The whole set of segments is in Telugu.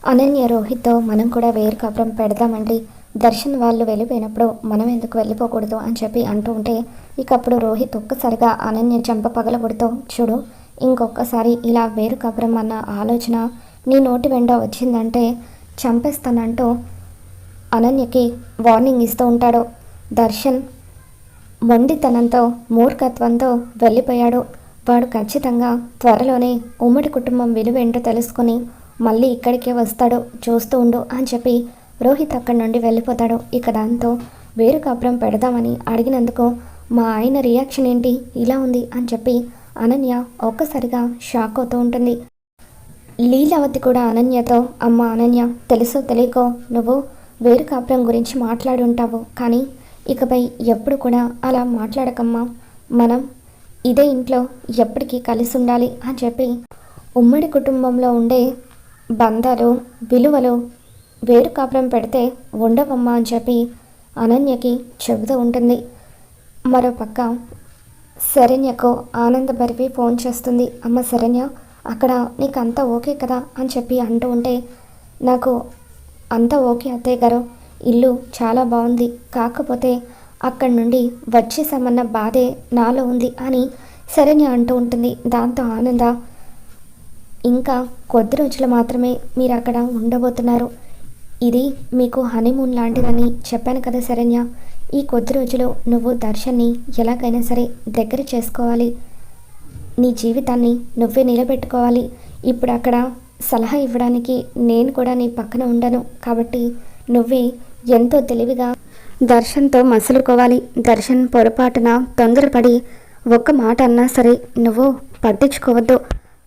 అనన్య రోహిత్తో మనం కూడా వేరు కాపురం పెడదామండి, దర్శన్ వాళ్ళు వెళ్ళిపోయినప్పుడు మనం ఎందుకు వెళ్ళిపోకూడదు అని చెప్పి అంటూ ఉంటే, ఇక అప్పుడు రోహిత్ ఒక్కసారిగా అనన్య చెంప పగలగొడుతూ, చూడు ఇంకొకసారి ఇలా వేరు కాపురం అన్న ఆలోచన నీ నోటి వెంట వచ్చిందంటే చంపేస్తానంటూ అనన్యకి వార్నింగ్ ఇస్తూ ఉంటాడు. దర్శన్ మొండితనంతో మూర్ఖత్వంతో వెళ్ళిపోయాడు. వాడు ఖచ్చితంగా త్వరలోనే ఉమ్మడి కుటుంబం విలువ ఏంటో తెలుసుకొని మళ్ళీ ఇక్కడికే వస్తాడు, చూస్తూ ఉండు అని చెప్పి రోహిత్ అక్కడి నుండి వెళ్ళిపోతాడు. ఇక దాంతో వేరు కాపురం పెడదామని అడిగినందుకు మా ఆయన రియాక్షన్ ఏంటి ఇలా ఉంది అని చెప్పి అనన్య ఒక్కసారిగా షాక్ అవుతూ ఉంటుంది. లీలావతి కూడా అనన్యతో, అమ్మ అనన్య, తెలుసో తెలియకో నువ్వు వేరు కాపురం గురించి మాట్లాడి ఉంటావు, కానీ ఇకపై ఎప్పుడు కూడా అలా మాట్లాడకమ్మా, మనం ఇదే ఇంట్లో ఎప్పటికీ కలిసి ఉండాలి అని చెప్పి ఉమ్మడి కుటుంబంలో ఉండే బంధాలు విలువలు వేరు కాపురం పెడితే ఉండవమ్మా అని చెప్పి అనన్యకి చెబుతూ ఉంటుంది. మరోపక్క శరణ్యకు ఆనందభరివి ఫోన్ చేస్తుంది. అమ్మ శరణ్య, అక్కడ నీకు అంతా ఓకే కదా అని చెప్పి అంటూ ఉంటే, నాకు అంతా ఓకే అత్తయ్య గారు, ఇల్లు చాలా బాగుంది, కాకపోతే అక్కడి నుండి వచ్చేసామన్న బాధే నాలో ఉంది అని శరణ్య అంటూ ఉంటుంది. దాంతో ఆనంద, ఇంకా కొద్ది రోజులు మాత్రమే మీరు అక్కడ ఉండబోతున్నారు, ఇది మీకు హనీమూన్ లాంటిదని చెప్పాను కదా శరణ్య, ఈ కొద్ది రోజులు నువ్వు దర్శన్ని ఎలాగైనా సరే దగ్గర చేసుకోవాలి, నీ జీవితాన్ని నువ్వే నిలబెట్టుకోవాలి. ఇప్పుడు అక్కడ సలహా ఇవ్వడానికి నేను కూడా నీ పక్కన ఉండను, కాబట్టి నువ్వే ఎంతో తెలివిగా దర్శన్తో మసులుకోవాలి. దర్శన్ పొరపాటున తొందరపడి ఒక్క మాట అన్నా సరే నువ్వు పట్టించుకోవద్దు,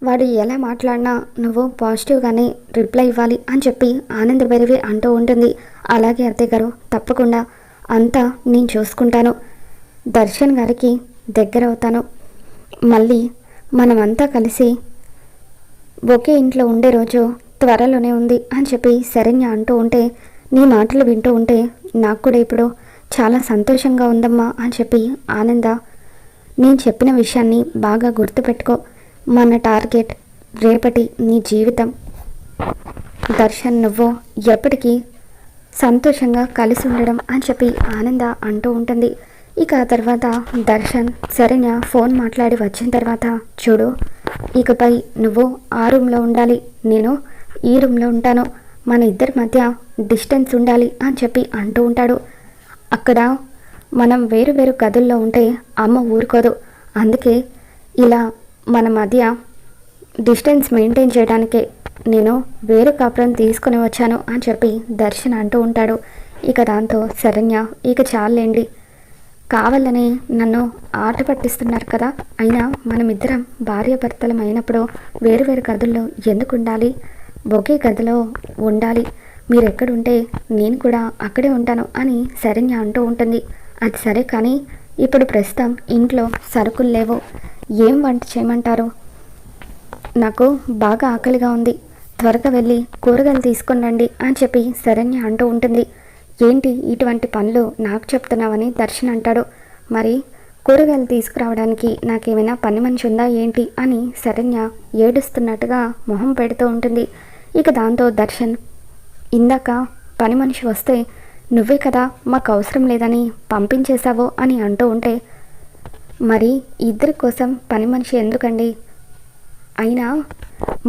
వాడు ఎలా మాట్లాడినా నువ్వు పాజిటివ్గానే రిప్లై ఇవ్వాలి అని చెప్పి ఆనందభైరవి అంటూ ఉంటుంది. అలాగే అత్తయ్య గారు, తప్పకుండా అంతా నేను చూసుకుంటాను, దర్శన్ గారికి దగ్గర అవుతాను, మళ్ళీ మనమంతా కలిసి ఒకే ఇంట్లో ఉండే రోజు త్వరలోనే ఉంది అని చెప్పి శరణ్య అంటూ ఉంటే, నీ మాటలు వింటూ ఉంటే నాకు కూడా ఇప్పుడు చాలా సంతోషంగా ఉందమ్మా అని చెప్పి ఆనంద, నేను చెప్పిన విషయాన్ని బాగా గుర్తుపెట్టుకో, మన టార్గెట్ రేపటి నీ జీవితం, దర్శన్ నువ్వు ఎప్పటికీ సంతోషంగా కలిసి ఉండడం అని చెప్పి ఆనంద అంటూ ఉంటుంది. ఇక ఆ తర్వాత దర్శన్ శరణ్య ఫోన్ మాట్లాడి వచ్చిన తర్వాత, చూడు ఇకపై నువ్వు ఆ రూమ్లో ఉండాలి, నేను ఈ రూమ్లో ఉంటాను, మన ఇద్దరి మధ్య డిస్టెన్స్ ఉండాలి అని చెప్పి అంటూ ఉంటాడు. అక్కడ మనం వేరు వేరు గదుల్లో ఉంటే అమ్మ ఊరుకోదు, అందుకే ఇలా మన మధ్య డిస్టెన్స్ మెయింటైన్ చేయడానికే నేను వేరు కాపురం తీసుకుని వచ్చాను అని చెప్పి దర్శన్ అంటూ ఉంటాడు. ఇక దాంతో శరణ్య, ఇక చాలండి, కావాలని నన్ను ఆట పట్టిస్తున్నారు కదా, అయినా మనమిద్దరం భార్యాభర్తలం అయినప్పుడు వేరు వేరు గదుల్లో ఎందుకు ఉండాలి, ఒకే గదిలో ఉండాలి, మీరెక్కడుంటే నేను కూడా అక్కడే ఉంటాను అని శరణ్య అంటూ ఉంటుంది. అది సరే, కానీ ఇప్పుడు ప్రస్తుతం ఇంట్లో సరుకులు లేవు, ఏం వంట చేయమంటారు, నాకు బాగా ఆకలిగా ఉంది, త్వరగా వెళ్ళి కూరగాయలు తీసుకొని రండి అని చెప్పి శరణ్య అంటూ ఉంటుంది. ఏంటి ఇటువంటి పనులు నాకు చెప్తున్నావని దర్శన్ అంటాడు. మరి కూరగాయలు తీసుకురావడానికి నాకేమైనా పని మనిషి ఉందా ఏంటి అని శరణ్య ఏడుస్తున్నట్టుగా మొహం పెడుతూ ఉంటుంది. ఇక దాంతో దర్శన్, ఇందాక పని మనిషి వస్తే నువ్వే కదా మాకు అవసరం లేదని పంపించేశావో అని అంటూ ఉంటే, మరి ఇద్దరి కోసం పని మనిషి ఎందుకండి, అయినా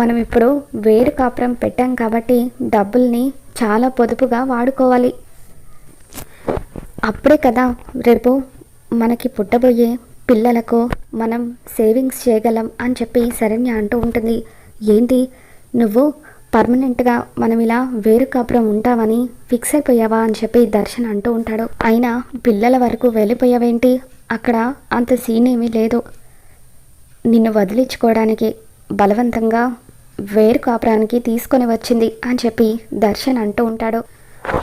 మనం ఇప్పుడు వేరు కాపురం పెట్టాం కాబట్టి డబ్బుల్ని చాలా పొదుపుగా వాడుకోవాలి, అప్పుడే కదా రేపు మనకి పుట్టబోయే పిల్లలకు మనం సేవింగ్స్ చేయగలం అని చెప్పి శరణ్య అంటూ ఉంటుంది. ఏంటి నువ్వు పర్మనెంట్గా మనం ఇలా వేరు కాపురం ఉంటామని ఫిక్స్ అయిపోయావా అని చెప్పి దర్శన్ అంటూ ఉంటాడు. అయినా పిల్లల వరకు వెళ్ళిపోయావేంటి, అక్కడ అంత సీన్ ఏమీ లేదు, నిన్ను వదిలించుకోవడానికి బలవంతంగా వేరు కాపురానికి తీసుకొని వచ్చింది అని చెప్పి దర్శన్ అంటూ ఉంటాడు.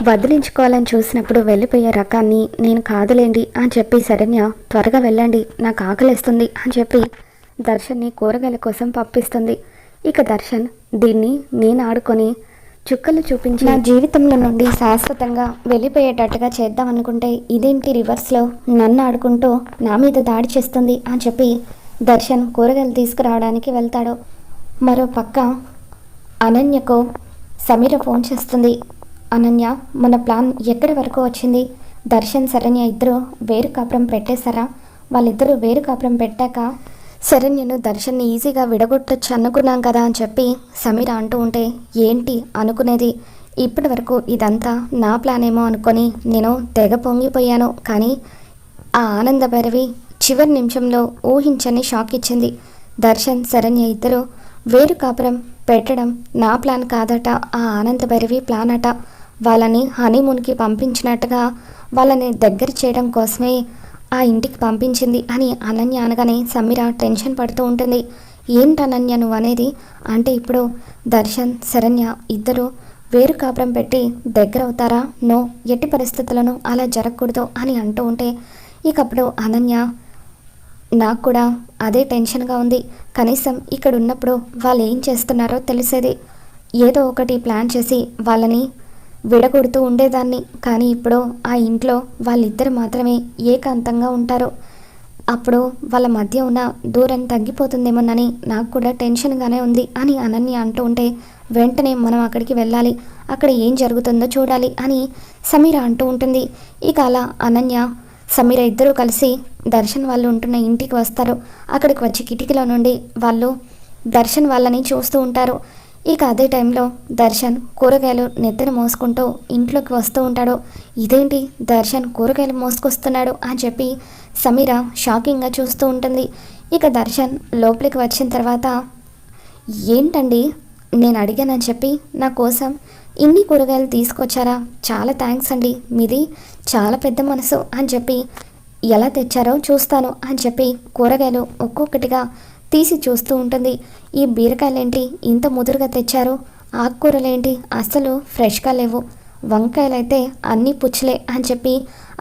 వదిలించుకోవాలని చూసినప్పుడు వెళ్ళిపోయే రకాన్ని నేను కాదులేండి అని చెప్పి శరణ్య, త్వరగా వెళ్ళండి నాకు ఆకలిస్తుంది అని చెప్పి దర్శన్ని కూరగాయల కోసం పంపిస్తుంది. ఇక దర్శన్, దీన్ని నేను ఆడుకొని చుక్కలు చూపించి నా జీవితంలో నుండి శాశ్వతంగా వెళ్ళిపోయేటట్టుగా చేద్దాం అనుకుంటే ఇదేంటి రివర్స్లో నన్ను ఆడుకుంటూ నా మీద దాడి చేస్తుంది అని చెప్పి దర్శన్ కూరగాయలు తీసుకురావడానికి వెళ్తాడు. మరో పక్క అనన్యకు సమీర ఫోన్ చేస్తుంది. అనన్య, మన ప్లాన్ ఎక్కడి వరకు వచ్చింది? దర్శన్ శరణ్య ఇద్దరు వేరు కాపురం పెట్టేశారా? వాళ్ళిద్దరూ వేరు కాపురం పెట్టాక శరణ్యను దర్శన్ని ఈజీగా విడగొట్టొచ్చు అనుకున్నాం కదా అని చెప్పి సమీర అంటూ ఉంటే, ఏంటి అనుకునేది? ఇప్పటి వరకు ఇదంతా నా ప్లాన్ ఏమో అనుకొని నేను తెగ పొంగిపోయాను. కానీ ఆ ఆనంద భైరవి చివరి నిమిషంలో ఊహించని షాక్ ఇచ్చింది. దర్శన్ శరణ్య ఇద్దరు వేరు కాపురం పెట్టడం నా ప్లాన్ కాదట, ఆ ఆనంద భైరవి ప్లాన్ అట. వాళ్ళని హనీమూన్కి పంపించినట్టుగా వాళ్ళని దగ్గర చేయడం కోసమే ఆ ఇంటికి పంపించింది అని అనన్య అనగానే సమీర టెన్షన్ పడుతూ ఉంటుంది. ఏంటి అనన్య నువ్వు అనేది? అంటే ఇప్పుడు దర్శన్ శరణ్య ఇద్దరు వేరు కాపురం పెట్టి దగ్గర అవుతారా? నో, ఎట్టి పరిస్థితులను అలా జరగకూడదు అని అంటూ ఉంటే, ఇకప్పుడు అనన్య, నాకు కూడా అదే టెన్షన్గా ఉంది. కనీసం ఇక్కడ ఉన్నప్పుడు వాళ్ళు ఏం చేస్తున్నారో తెలిసేది. ఏదో ఒకటి ప్లాన్ చేసి వాళ్ళని విడగొడుతూ ఉండేదాన్ని. కానీ ఇప్పుడు ఆ ఇంట్లో వాళ్ళిద్దరు మాత్రమే ఏకాంతంగా ఉంటారు. అప్పుడు వాళ్ళ మధ్య ఉన్న దూరం తగ్గిపోతుందేమోనని నాకు కూడా టెన్షన్గానే ఉంది అని అనన్య అంటూ ఉంటే, వెంటనే మనం అక్కడికి వెళ్ళాలి, అక్కడ ఏం జరుగుతుందో చూడాలి అని సమీర అంటూ ఉంటుంది. ఇక అలా అనన్య సమీర ఇద్దరూ కలిసి దర్శన్ వాళ్ళు ఉంటున్న ఇంటికి వస్తారు. అక్కడికి వచ్చి కిటికీలో నుండి వాళ్ళు దర్శన్ వాళ్ళని చూస్తూ ఉంటారు. ఇక అదే టైంలో దర్శన్ కూరగాయలు నెత్తిన మోసుకుంటూ ఇంట్లోకి వస్తూ ఉంటాడు. ఇదేంటి దర్శన్ కూరగాయలు మోసుకొస్తున్నాడు అని చెప్పి సమీర షాకింగ్గా చూస్తూ ఉంటుంది. ఇక దర్శన్ లోపలికి వచ్చిన తర్వాత, ఏంటండి నేను అడిగానని చెప్పి నా కోసం ఇన్ని కూరగాయలు తీసుకొచ్చారా? చాలా థ్యాంక్స్ అండి, మీది చాలా పెద్ద మనసు అని చెప్పి, ఎలా తెచ్చారో చూస్తాను అని చెప్పి కూరగాయలు ఒక్కొక్కటిగా తీసి చూస్తూ ఉంటుంది. ఈ బీరకాయలేంటి ఇంత ముదురుగా తెచ్చారు? ఆకుకూరలేంటి అస్సలు ఫ్రెష్గా లేవు? వంకాయలైతే అన్నీ పుచ్చులే అని చెప్పి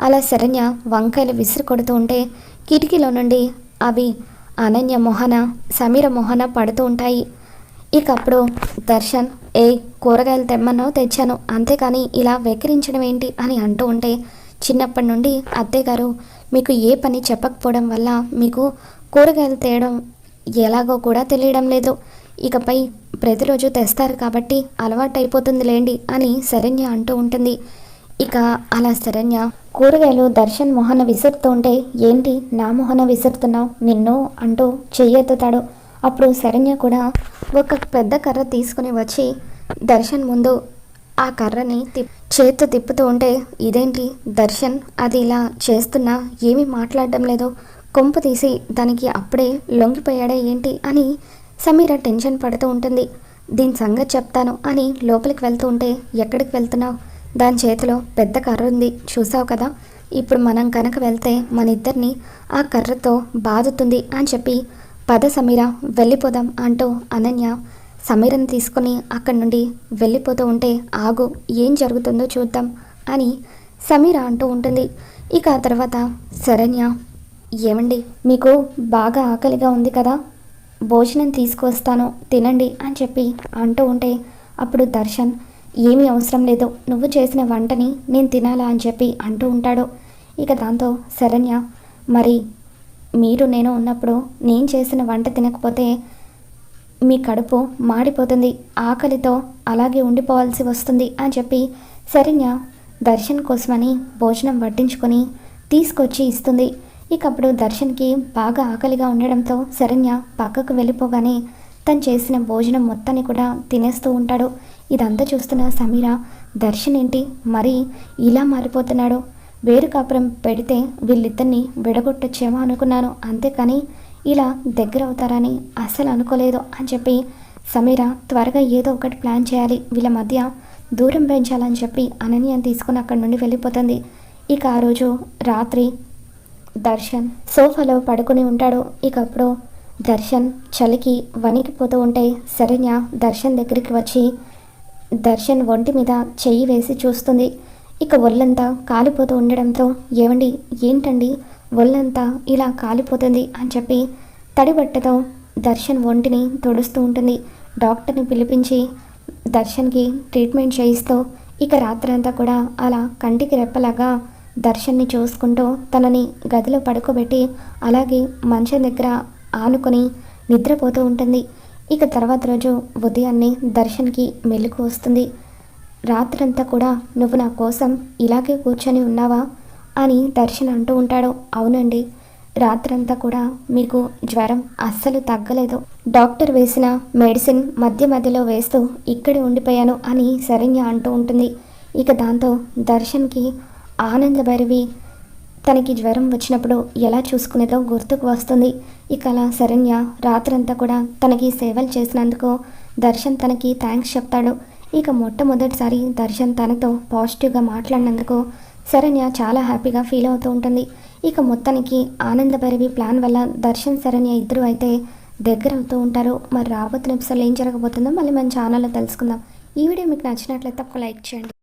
అలా శరణ్య వంకాయలు విసిరి కొడుతూ ఉంటే కిటికీలో నుండి అవి అనన్య మొహన సమీర మొహన పడుతూ ఉంటాయి. ఇక అప్పుడు దర్శన్, కూరగాయలు తెమ్మన్నావు తెచ్చాను, అంతేకాని ఇలా వెక్కిరించడం ఏంటి అని అంటూ ఉంటే, చిన్నప్పటి నుండి అత్తయ్య గారు మీకు ఏ పని చెప్పకపోవడం వల్ల మీకు కూరగాయలు తేయడం ఎలాగో కూడా తెలియడం లేదు. ఇకపై ప్రతిరోజు తెస్తారు కాబట్టి అలవాటు అయిపోతుంది లేండి అని శరణ్య అంటూ ఉంటుంది. ఇక అలా శరణ్య కూరగాయలు దర్శన్ మొహన విసురుతూ ఉంటే, ఏంటి నా మొహన విసురుతున్నావు నిన్ను అంటూ చెయ్యెత్తుతాడు. అప్పుడు శరణ్య కూడా ఒక పెద్ద కర్ర తీసుకుని వచ్చి దర్శన్ ముందు ఆ కర్రని చేత్తో తిప్పుతూ ఉంటే, ఇదేంటి దర్శన్ అది ఇలా చేస్తున్నా ఏమీ మాట్లాడడం లేదు, కొంప తీసి దానికి అప్పుడే లొంగిపోయాడే ఏంటి అని సమీర టెన్షన్ పడుతూ ఉంటుంది. దీని సంగతి చెప్తాను అని లోపలికి వెళ్తూ ఉంటే, ఎక్కడికి వెళ్తున్నావు? దాని చేతిలో పెద్ద కర్ర ఉంది చూసావు కదా, ఇప్పుడు మనం కనుక వెళ్తే మన ఇద్దరిని ఆ కర్రతో బాదుతుంది అని చెప్పి, పద సమీర వెళ్ళిపోదాం అంటూ అనన్య సమీరని తీసుకొని అక్కడి నుండి వెళ్ళిపోతూ ఉంటే, ఆగు ఏం జరుగుతుందో చూద్దాం అని సమీర అంటూ ఉంటుంది. ఇక ఆ తర్వాత శరణ్య, ఏమండి మీకు బాగా ఆకలిగా ఉంది కదా, భోజనం తీసుకొస్తాను తినండి అని చెప్పి అంటూ ఉంటే, అప్పుడు దర్శన్, ఏమీ అవసరం లేదు, నువ్వు చేసిన వంటని నేను తినాలా అని చెప్పి అంటూ ఉంటాడు. ఇక దాంతో శరణ్య, మరి మీరు నేను ఉన్నప్పుడు నేను చేసిన వంట తినకపోతే మీ కడుపు మాడిపోతుంది, ఆకలితో అలాగే ఉండిపోవాల్సి వస్తుంది అని చెప్పి శరణ్య దర్శన్ కోసమని భోజనం వడ్డించుకొని తీసుకొచ్చి ఇస్తుంది. ఇక అప్పుడు దర్శన్కి బాగా ఆకలిగా ఉండడంతో శరణ్య పక్కకు వెళ్ళిపోగానే తను చేసిన భోజనం మొత్తాన్ని కూడా తినేస్తూ ఉంటాడు. ఇదంతా చూస్తున్న సమీర, దర్శన్ ఏంటి మరి ఇలా మారిపోతున్నాడు, వేరు కాపురం పెడితే వీళ్ళిద్దరిని విడగొట్టొచ్చేమో అనుకున్నాను, అంతేకాని ఇలా దగ్గర అవుతారని అస్సలు అనుకోలేదు అని చెప్పి సమీర త్వరగా ఏదో ఒకటి ప్లాన్ చేయాలి, వీళ్ళ మధ్య దూరం పెంచాలని చెప్పి అనన్యని తీసుకుని అక్కడి నుండి వెళ్ళిపోతుంది. ఇక ఆ రోజు రాత్రి దర్శన్ సోఫాలో పడుకుని ఉంటాడు. ఇక అప్పుడు దర్శన్ చలికి వణికిపోతూ ఉంటే శరణ్య దర్శన్ దగ్గరికి వచ్చి దర్శన్ ఒంటి మీద చెయ్యి వేసి చూస్తుంది. ఇక ఒళ్ళంతా కాలిపోతూ ఉండడంతో, ఏమండి ఏంటండి ఒళ్ళంతా ఇలా కాలిపోతుంది అని చెప్పి తడిబట్టతో దర్శన్ ఒంటిని తొడుస్తూ ఉంటుంది. డాక్టర్ని పిలిపించి దర్శన్కి ట్రీట్మెంట్ చేయిస్తూ ఇక రాత్రంతా కూడా అలా కంటికి రెప్పలాగా దర్శన్ని చూసుకుంటూ తనని గదిలో పడుకోబెట్టి అలాగే మంచం దగ్గర ఆనుకొని నిద్రపోతూ ఉంటుంది. ఇక తర్వాత రోజు ఉదయాన్నే దర్శన్కి మెలకు వస్తుంది. రాత్రంతా కూడా నువ్వు నా కోసం ఇలాగే కూర్చొని ఉన్నావా అని దర్శన్ అంటూ ఉంటాడు. అవునండి, రాత్రంతా కూడా మీకు జ్వరం అస్సలు తగ్గలేదు. డాక్టర్ వేసిన మెడిసిన్ మధ్య మధ్యలో వేస్తూ ఇక్కడే ఉండిపోయాను అని శరణ్య అంటూ ఉంటుంది. ఇక దాంతో దర్శన్కి ఆనందభైరవి తనకి జ్వరం వచ్చినప్పుడు ఎలా చూసుకునేదో గుర్తుకు వస్తుంది. ఇక అలా శరణ్య రాత్రంతా కూడా తనకి సేవలు చేసినందుకు దర్శన్ తనకి థ్యాంక్స్ చెప్తాడు. ఇక మొట్టమొదటిసారి దర్శన్ తనతో పాజిటివ్గా మాట్లాడినందుకు శరణ్య చాలా హ్యాపీగా ఫీల్ అవుతూ ఉంటుంది. ఇక మొత్తానికి ఆనందభైరవి ప్లాన్ వల్ల దర్శన్ శరణ్య ఇద్దరు అయితే దగ్గర అవుతూ ఉంటారు. మరి రాబోతున్న ఎపిసోడ్లో ఏం జరగబోతుందో మళ్ళీ మన ఛానల్లో తెలుసుకుందాం. ఈ వీడియో మీకు నచ్చినట్లయితే ఒక లైక్ చేయండి.